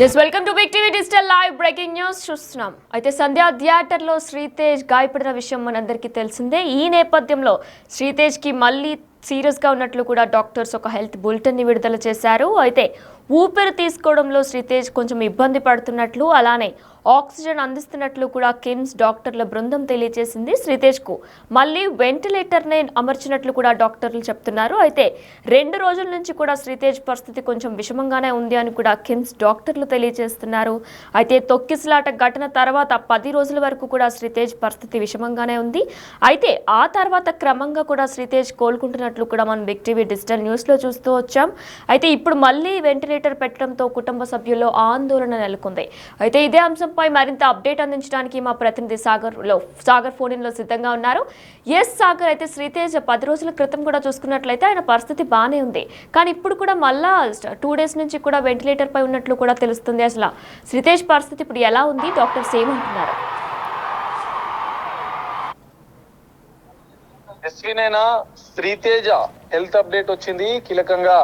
Welcome to Big TV digital live breaking news చూస్తున్నాం. అయితే సంధ్యా థియేటర్లో శ్రీతేజ్ గాయపడిన విషయం మనందరికీ తెలిసిందే. ఈ నేపథ్యంలో శ్రీతేజ్కి మళ్ళీ సీరియస్గా ఉన్నట్లు కూడా డాక్టర్స్ ఒక హెల్త్ బులెటిన్ని విడుదల చేశారు. అయితే ఊపిరి తీసుకోవడంలో శ్రీతేజ్ కొంచెం ఇబ్బంది పడుతున్నట్లు, అలానే ఆక్సిజన్ అందిస్తున్నట్లు కూడా కిమ్స్ డాక్టర్ల బృందం తెలియజేసింది. శ్రీతేజ్కు మళ్ళీ వెంటిలేటర్నే అమర్చినట్లు కూడా డాక్టర్లు చెప్తున్నారు. అయితే 2 రోజుల నుంచి కూడా శ్రీతేజ్ పరిస్థితి కొంచెం విషమంగానే ఉంది అని కూడా కిమ్స్ డాక్టర్లు తెలియజేస్తున్నారు. అయితే తొక్కిసలాట ఘటన తర్వాత 10 రోజుల వరకు కూడా శ్రీతేజ్ పరిస్థితి విషమంగానే ఉంది. అయితే ఆ తర్వాత క్రమంగా కూడా శ్రీతేజ్ కోలుకుంటున్నట్లు కూడా మనం బిగ్ టీవీ డిజిటల్ న్యూస్లో చూస్తూ వచ్చాం. అయితే ఇప్పుడు మళ్ళీ వెంటిలేటర్ పెట్టడంతో కుటుంబ సభ్యుల్లో ఆందోళన నెలకొంది. అయితే ఇదే అంశంపై మరింత అప్డేట్ అందించడానికి మా ప్రతినిధి సాగర్ ఫోన్ ఇన్ లో సిద్ధంగా ఉన్నారు. ఎస్ సాగర్, అయితే శ్రీతేజ్ 10 రోజుల క్రితం కూడా చూసుకున్నట్లయితే ఆయన పరిస్థితి బాగానే ఉంది, కానీ ఇప్పుడు కూడా మళ్ళా 2 డేస్ నుంచి కూడా వెంటిలేటర్ పై ఉన్నట్లు కూడా తెలుస్తుంది. అసలు శ్రీతేజ్ పరిస్థితి ఇప్పుడు ఎలా ఉంది, డాక్టర్స్ ఏమంటున్నారు? శ్రీతేజ హెల్త్ అప్డేట్ వచ్చింది. కీలకంగా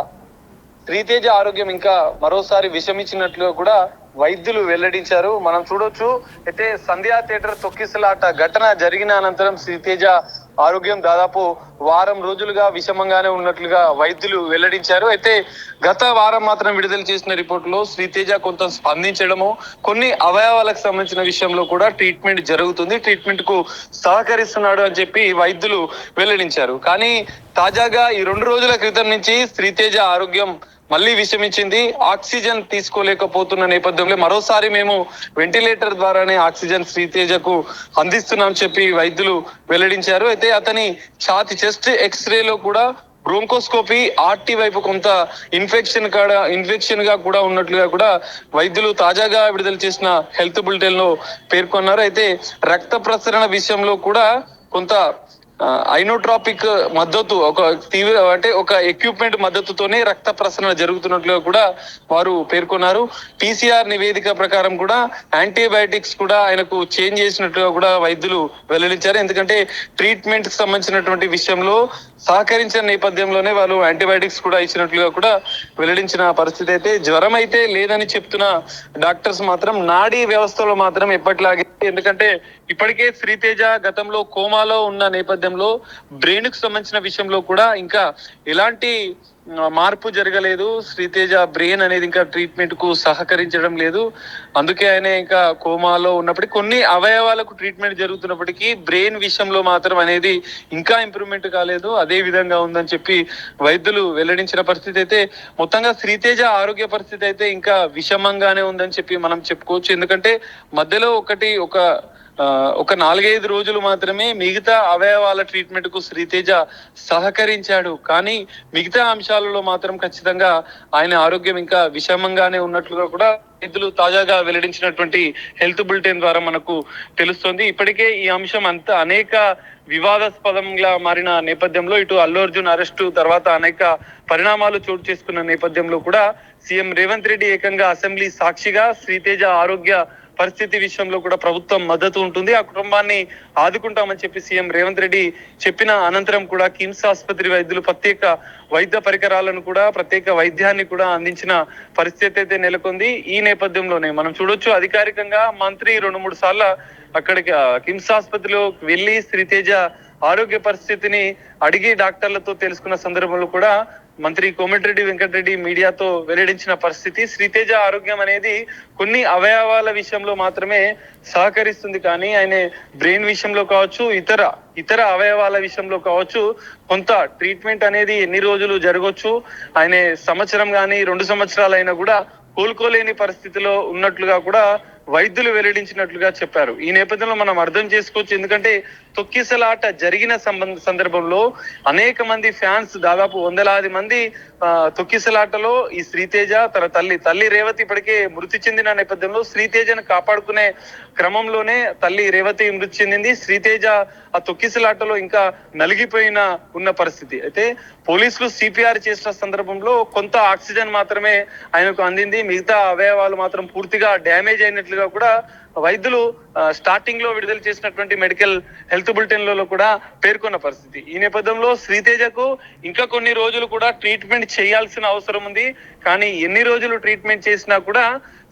శ్రీతేజ ఆరోగ్యం ఇంకా మరోసారి విషమించినట్లు కూడా వైద్యులు వెల్లడించారు. మనం చూడొచ్చు. అయితే సంధ్యా థియేటర్ తొక్కిసలాట ఘటన జరిగిన అనంతరం శ్రీతేజ ఆరోగ్యం దాదాపు వారం రోజులుగా విషమంగానే ఉన్నట్లుగా వైద్యులు వెల్లడించారు. అయితే గత వారం మాత్రం విడుదల చేసిన రిపోర్టులో శ్రీతేజ కొంత స్పందించడము, కొన్ని అవయవాలకు సంబంధించిన విషయంలో కూడా ట్రీట్మెంట్ జరుగుతుంది, ట్రీట్మెంట్ కు సహకరిస్తున్నాడు అని చెప్పి వైద్యులు వెల్లడించారు. కానీ తాజాగా ఈ 2 రోజుల క్రితం నుంచి శ్రీతేజ ఆరోగ్యం మళ్ళీ విషమించింది. ఆక్సిజన్ తీసుకోలేకపోతున్న నేపథ్యంలో మరోసారి మేము వెంటిలేటర్ ద్వారానే ఆక్సిజన్ శ్రీతేజకు అందిస్తున్నాం చెప్పి వైద్యులు వెల్లడించారు. అయితే అతని ఛాతి చెస్ట్ ఎక్స్రేలో కూడా బ్రోంకోస్కోపీ ఆర్టీ వైపు కొంత ఇన్ఫెక్షన్ గా కూడా ఉన్నట్లుగా కూడా వైద్యులు తాజాగా విడుదల చేసిన హెల్త్ బులెటిన్ లో పేర్కొన్నారు. అయితే రక్త ప్రసరణ విషయంలో కూడా కొంత ఐనోట్రాపిక్ మద్దతు, ఒక ఎక్విప్మెంట్ మద్దతుతోనే రక్త ప్రసరణ జరుగుతున్నట్లుగా కూడా వారు పేర్కొన్నారు. PCR నివేదిక ప్రకారం కూడా యాంటీబయాటిక్స్ కూడా ఆయనకు చేంజ్ చేసినట్లుగా కూడా వైద్యులు వెల్లడించారు. ఎందుకంటే ట్రీట్మెంట్ కి సంబంధించినటువంటి విషయంలో సహకరించిన నేపథ్యంలోనే వాళ్ళు యాంటీబయాటిక్స్ కూడా ఇచ్చినట్లుగా కూడా వెల్లడించిన పరిస్థితి. అయితే జ్వరం అయితే లేదని చెప్తున్న డాక్టర్స్ మాత్రం నాడీ వ్యవస్థలో మాత్రం ఎప్పటిలాగే, ఎందుకంటే ఇప్పటికే శ్రీతేజ గతంలో కోమాలో ఉన్న నేపథ్యంలో బ్రెయిన్ కు సంబంధించిన విషయంలో కూడా ఇంకా ఎలాంటి మార్పు జరగలేదు. శ్రీతేజ బ్రెయిన్ అనేది ఇంకా ట్రీట్మెంట్ కు సహకరించడం లేదు. అందుకే ఆయన ఇంకా కోమాలో ఉన్నప్పటికీ, కొన్ని అవయవాలకు ట్రీట్మెంట్ జరుగుతున్నప్పటికీ బ్రెయిన్ విషయంలో మాత్రం అనేది ఇంకా ఇంప్రూవ్మెంట్ కాలేదు, అదే విధంగా ఉందని చెప్పి వైద్యులు వెల్లడించిన పరిస్థితి. అయితే మొత్తంగా శ్రీతేజ ఆరోగ్య పరిస్థితి అయితే ఇంకా విషమంగానే ఉందని చెప్పి మనం చెప్పుకోవచ్చు. ఎందుకంటే మధ్యలో ఒక 4-5 రోజులు మాత్రమే మిగతా అవయవాల ట్రీట్మెంట్ కు శ్రీతేజ సహకరించాడు. కానీ మిగతా అంశాలలో మాత్రం ఖచ్చితంగా ఆయన ఆరోగ్యం ఇంకా విషమంగానే ఉన్నట్లుగా కూడా వైద్యులు తాజాగా వెల్లడించినటువంటి హెల్త్ బులెటిన్ ద్వారా మనకు తెలుస్తుంది. ఇప్పటికే ఈ అంశం అనేక వివాదాస్పదంగా మారిన నేపథ్యంలో, ఇటు అల్లు అర్జున్ అరెస్టు తర్వాత అనేక పరిణామాలు చోటు చేసుకున్న నేపథ్యంలో కూడా సీఎం రేవంత్ రెడ్డి ఏకంగా అసెంబ్లీ సాక్షిగా శ్రీతేజ ఆరోగ్య పరిస్థితి విషయంలో కూడా ప్రభుత్వం మద్దతు ఉంటుంది, ఆ కుటుంబాన్ని ఆదుకుంటామని చెప్పి సీఎం రేవంత్ రెడ్డి చెప్పిన అనంతరం కూడా కిమ్స్ ఆసుపత్రి వైద్యులు ప్రత్యేక వైద్య పరికరాలను కూడా, ప్రత్యేక వైద్యాన్ని కూడా అందించిన పరిస్థితి అయితే నెలకొంది. ఈ నేపథ్యంలోనే మనం చూడొచ్చు, అధికారికంగా మంత్రి 2-3 సార్లు అక్కడికి కిమ్స్ ఆసుపత్రిలో వెళ్లి శ్రీతేజ ఆరోగ్య పరిస్థితిని అడిగి డాక్టర్లతో తెలుసుకున్న సందర్భంలో కూడా మంత్రి కోమటిరెడ్డి వెంకటరెడ్డి మీడియాతో వెల్లడించిన పరిస్థితి, శ్రీతేజ ఆరోగ్యం అనేది కొన్ని అవయవాల విషయంలో మాత్రమే సహకరిస్తుంది, కానీ ఆయన బ్రెయిన్ విషయంలో కావచ్చు, ఇతర అవయవాల విషయంలో కావచ్చు కొంత ట్రీట్మెంట్ అనేది ఎన్ని రోజులు జరగవచ్చు, ఆయన సంవత్సరం కానీ 2 సంవత్సరాలు అయినా కూడా కోలుకోలేని పరిస్థితిలో ఉన్నట్లుగా కూడా వైద్యులు వెల్లడించినట్లుగా చెప్పారు. ఈ నేపథ్యంలో మనం అర్థం చేసుకోవచ్చు. ఎందుకంటే తొక్కిసలాట జరిగిన సందర్భంలో అనేక మంది ఫ్యాన్స్, దాదాపు 100లాది మంది తొక్కిసలాటలో ఈ శ్రీతేజ తన తల్లి రేవతి ఇప్పటికే మృతి చెందిన నేపథ్యంలో శ్రీతేజను కాపాడుకునే క్రమంలోనే తల్లి రేవతి మృతి చెందింది. శ్రీతేజ ఆ తొక్కిసలాటలో ఇంకా నలిగిపోయిన ఉన్న పరిస్థితి. అయితే పోలీసులు CPR చేసిన సందర్భంలో కొంత ఆక్సిజన్ మాత్రమే ఆయనకు అందింది, మిగతా అవయవాలు మాత్రం పూర్తిగా డ్యామేజ్ అయినట్లుగా కూడా వైద్యులు స్టార్టింగ్ లో విడుదల చేసినటువంటి మెడికల్ హెల్త్ బులెటిన్లలో కూడా పేర్కొన్న పరిస్థితి. ఈ నేపథ్యంలో శ్రీతేజకు ఇంకా కొన్ని రోజులు కూడా ట్రీట్మెంట్ చేయాల్సిన అవసరం ఉంది. కానీ ఎన్ని రోజులు ట్రీట్మెంట్ చేసినా కూడా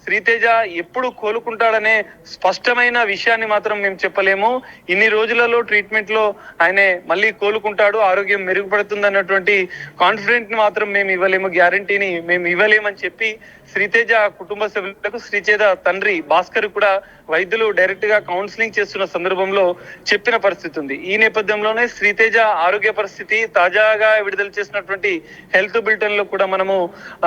శ్రీతేజ ఎప్పుడు కోలుకుంటాడనే స్పష్టమైన విషయాన్ని మాత్రం మేము చెప్పలేము. ఇన్ని రోజులలో ట్రీట్మెంట్ లో ఆయన మళ్ళీ కోలుకుంటాడు, ఆరోగ్యం మెరుగుపడుతుంది అన్నటువంటి కాన్ఫిడెంట్ ని మాత్రం మేము ఇవ్వలేము, గ్యారంటీని మేము ఇవ్వలేమని చెప్పి శ్రీతేజ కుటుంబ సభ్యులకు శ్రీతేజ తండ్రి భాస్కర్ కూడా వైద్యులు డైరెక్ట్ గా కౌన్సిలింగ్ చేస్తున్న సందర్భంలో చెప్పిన పరిస్థితి ఉంది. ఈ నేపథ్యంలోనే శ్రీతేజ ఆరోగ్య పరిస్థితి తాజాగా విడుదల చేసినటువంటి హెల్త్ బులెటిన్ లో కూడా మనము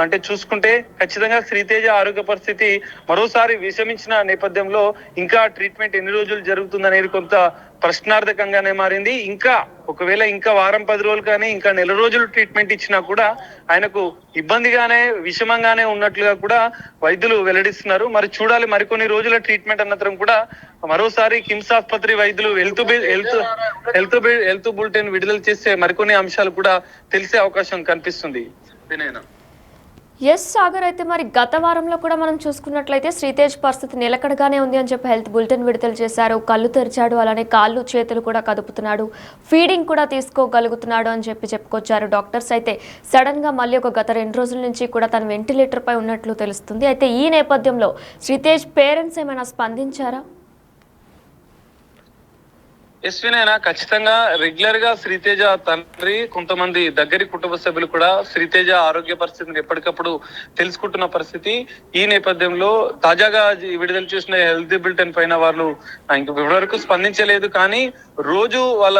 అంటే చూసుకుంటే ఖచ్చితంగా శ్రీతేజ ఆరోగ్య పరిస్థితి మరోసారి విషమించిన నేపథ్యంలో ఇంకా ట్రీట్మెంట్ ఎన్ని రోజులు జరుగుతుందనేది కొంత ప్రశ్నార్థకంగానే మారింది. ఇంకా ఒకవేళ ఇంకా వారం 10 రోజులు కానీ ఇంకా నెల రోజులు ట్రీట్మెంట్ ఇచ్చినా కూడా ఆయనకు ఇబ్బందిగానే విషమంగానే ఉన్నట్లుగా కూడా వైద్యులు వెల్లడిస్తున్నారు. మరి చూడాలి, మరికొన్ని రోజుల ట్రీట్మెంట్ అనంతరం కూడా మరోసారి కిమ్స్ ఆసుపత్రి వైద్యులు హెల్త్ బులెటిన్ విడుదల చేసే మరికొన్ని అంశాలు కూడా తెలిసే అవకాశం కనిపిస్తుంది. వినయనా. ఎస్ సాగర్, అయితే మరి గత వారంలో కూడా మనం చూసుకున్నట్లయితే శ్రీతేజ్ పరిస్థితి నిలకడగానే ఉంది అని చెప్పి హెల్త్ బులెటిన్ విడుదల చేశారు. కళ్ళు తెరిచాడు, అలానే కాళ్ళు చేతులు కూడా కదుపుతున్నాడు, ఫీడింగ్ కూడా తీసుకోగలుగుతున్నాడు అని చెప్పి చెప్పుకొచ్చారు డాక్టర్స్. అయితే సడన్ గా మళ్ళీ గత 2 రోజుల నుంచి కూడా తను వెంటిలేటర్ పై ఉన్నట్లు తెలుస్తుంది. అయితే ఈ నేపథ్యంలో శ్రీతేజ్ పేరెంట్స్ ఏమైనా స్పందించారా? ఎస్వినైనా ఖచ్చితంగా రెగ్యులర్ గా శ్రీతేజ తండ్రి కొంతమంది దగ్గరి కుటుంబ సభ్యులు కూడా శ్రీతేజ ఆరోగ్య పరిస్థితిని ఎప్పటికప్పుడు తెలుసుకుంటున్న పరిస్థితి. ఈ నేపథ్యంలో తాజాగా విడుదల చేసిన హెల్త్ బులెటిన్ పైన వాళ్ళు ఇప్పటి వరకు స్పందించలేదు. కానీ రోజు వాళ్ళ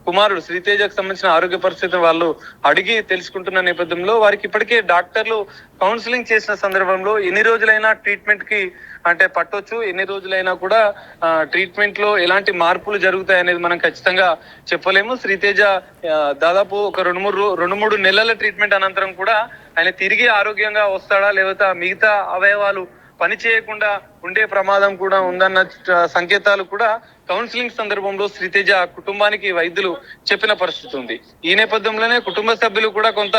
కుమారుడు శ్రీతేజకు సంబంధించిన ఆరోగ్య పరిస్థితిని వాళ్ళు అడిగి తెలుసుకుంటున్న నేపథ్యంలో వారికి ఇప్పటికే డాక్టర్లు కౌన్సిలింగ్ చేసిన సందర్భంలో ఎన్ని రోజులైనా ట్రీట్మెంట్ కి అంటే పట్టొచ్చు, ఎన్ని రోజులైనా కూడా ట్రీట్మెంట్ లో ఎలాంటి మార్పులు జరుగుతాయి అనేది మనం ఖచ్చితంగా చెప్పలేము. శ్రీతేజ దాదాపు ఒక 2-3 నెలల ట్రీట్మెంట్ అనంతరం కూడా ఆయన తిరిగి ఆరోగ్యంగా వస్తాడా, లేకపోతే మిగతా అవయవాలు పని చేయకుండా ఉండే ప్రమాదం కూడా ఉందన్న సంకేతాలు కూడా కౌన్సిలింగ్ సందర్భంలో శ్రీతేజ కుటుంబానికి వైద్యులు చెప్పిన పరిస్థితి ఉంది. ఈ నేపథ్యంలోనే కుటుంబ సభ్యులు కూడా కొంత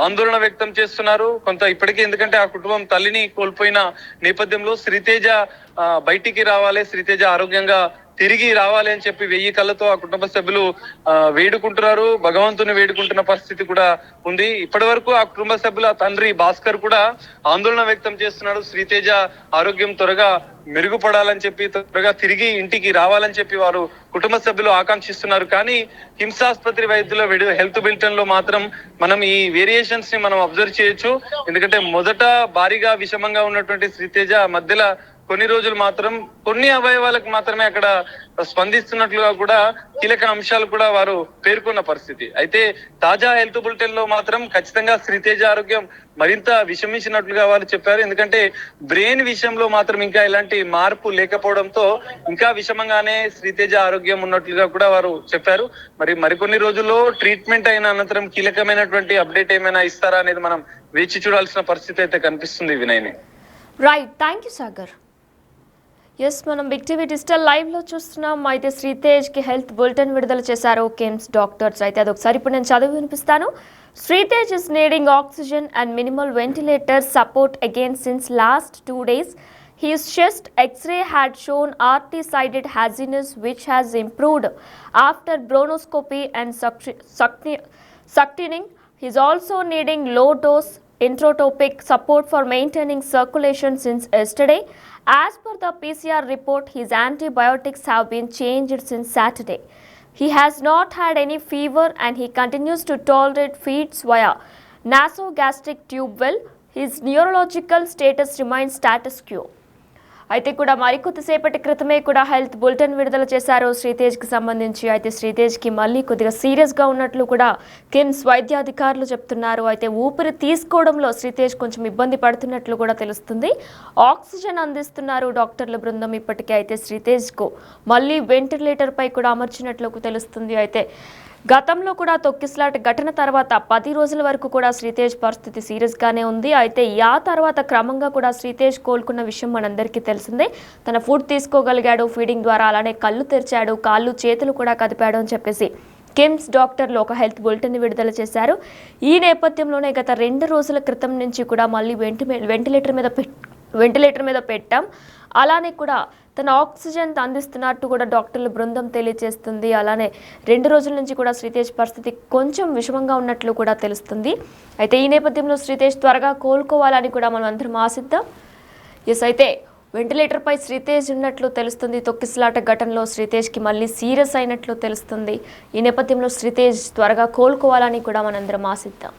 ఆందోళన వ్యక్తం చేస్తున్నారు. కొంత ఇప్పటికీ, ఎందుకంటే ఆ కుటుంబం తల్లిని కోల్పోయిన నేపథ్యంలో శ్రీతేజ బయటికి రావాలి, శ్రీతేజ ఆరోగ్యంగా తిరిగి రావాలి అని చెప్పి 1000 కళ్ళతో ఆ కుటుంబ సభ్యులు వేడుకుంటున్నారు, భగవంతుని వేడుకుంటున్న పరిస్థితి కూడా ఉంది. ఇప్పటి వరకు ఆ కుటుంబ సభ్యుల తండ్రి భాస్కర్ కూడా ఆందోళన వ్యక్తం చేస్తున్నాడు. శ్రీతేజ ఆరోగ్యం త్వరగా మెరుగుపడాలని చెప్పి, త్వరగా తిరిగి ఇంటికి రావాలని చెప్పి వారు కుటుంబ సభ్యులు ఆకాంక్షిస్తున్నారు. కానీ కిమ్స్ ఆసుపత్రి వైద్యుల హెల్త్ బులెటిన్ లో మాత్రం మనం ఈ వేరియేషన్స్ ని మనం అబ్జర్వ్ చేయొచ్చు. ఎందుకంటే మొదట భారీగా విషమంగా ఉన్నటువంటి శ్రీతేజ మధ్యలో కొన్ని రోజులు మాత్రం కొన్ని అవయవాలకు మాత్రమే అక్కడ స్పందిస్తున్నట్లుగా కూడా కీలక అంశాలు కూడా వారు పేర్కొన్న పరిస్థితి. అయితే తాజా హెల్త్ బులెటిన్ లో మాత్రం ఖచ్చితంగా శ్రీతేజ ఆరోగ్యం మరింత విషమించినట్లుగా వారు చెప్పారు. ఎందుకంటే బ్రెయిన్ విషయంలో మాత్రం ఇంకా ఎలాంటి మార్పు లేకపోవడంతో ఇంకా విషమంగానే శ్రీతేజ ఆరోగ్యం ఉన్నట్లుగా కూడా వారు చెప్పారు. మరికొన్ని రోజుల్లో ట్రీట్మెంట్ అయిన అనంతరం కీలకమైనటువంటి అప్డేట్ ఏమైనా ఇస్తారా అనేది మనం వేచి చూడాల్సిన పరిస్థితి అయితే కనిపిస్తుంది. వినయ్ని. Right, thank you Sagar. Yes, మనం బిగ్ టీవీ డిజిటల్ లైవ్లో చూస్తున్నాం. అయితే శ్రీతేజ్కి హెల్త్ బులెటిన్ విడుదల చేశారు కిమ్స్ డాక్టర్స్. అయితే అదొకసారి ఇప్పుడు నేను చదివి వినిపిస్తాను. Sritej is needing oxygen and minimal ventilator support again since last 2 days. His chest X-ray had shown RT-sided haziness which has improved after bronchoscopy and suctioning. He is also needing low-dose intratropic support for maintaining circulation since yesterday. As per the PCR report, his antibiotics have been changed since Saturday. He has not had any fever and he continues to tolerate feeds via nasogastric tube well. His neurological status remains status quo. అయితే కూడా మరికొద్దిసేపటి క్రితమే కూడా health bulletin విడుదల చేశారు శ్రీతేజ్కి సంబంధించి. అయితే శ్రీతేజ్కి మళ్ళీ కొద్దిగా సీరియస్గా ఉన్నట్లు కూడా కిమ్స్ వైద్యాధికారులు చెప్తున్నారు. అయితే ఊపిరి తీసుకోవడంలో శ్రీతేజ్ కొంచెం ఇబ్బంది పడుతున్నట్లు కూడా తెలుస్తుంది. ఆక్సిజన్ అందిస్తున్నారు డాక్టర్ల బృందం ఇప్పటికే. అయితే శ్రీతేజ్కు మళ్ళీ వెంటిలేటర్ పై కూడా అమర్చినట్లు తెలుస్తుంది. అయితే గతంలో కూడా తొక్కిసలాట ఘటన తర్వాత 10 రోజుల వరకు కూడా శ్రీతేజ్ పరిస్థితి సీరియస్గానే ఉంది. అయితే ఆ తర్వాత క్రమంగా కూడా శ్రీతేజ్ కోలుకున్న విషయం మనందరికీ తెలిసిందే. తన ఫుడ్ తీసుకోగలిగాడు ఫీడింగ్ ద్వారా, అలానే కళ్ళు తెరిచాడు, కాళ్ళు చేతులు కూడా కదిపాడు అని చెప్పేసి కిమ్స్ డాక్టర్లు ఒక హెల్త్ బులెటిన్ విడుదల చేశారు. ఈ నేపథ్యంలోనే గత 2 రోజుల క్రితం నుంచి కూడా మళ్ళీ వెంటిలేటర్ మీద పెట్టాం. అలానే కూడా తన ఆక్సిజన్ అందిస్తున్నట్టు కూడా డాక్టర్ల బృందం తెలియజేస్తుంది. అలానే 2 రోజుల నుంచి కూడా శ్రీతేజ్ పరిస్థితి కొంచెం విషమంగా ఉన్నట్లు కూడా తెలుస్తుంది. అయితే ఈ నేపథ్యంలో శ్రీతేజ్ త్వరగా కోలుకోవాలని కూడా మనం అందరం ఆశిద్దాం. ఎస్ అయితే వెంటిలేటర్ పై శ్రీతేజ్ ఉన్నట్లు తెలుస్తుంది. తొక్కిసలాట ఘటనలో శ్రీతేజ్కి మళ్ళీ సీరియస్ అయినట్లు తెలుస్తుంది. ఈ నేపథ్యంలో శ్రీతేజ్ త్వరగా కోలుకోవాలని కూడా మనందరం ఆశిద్దాం.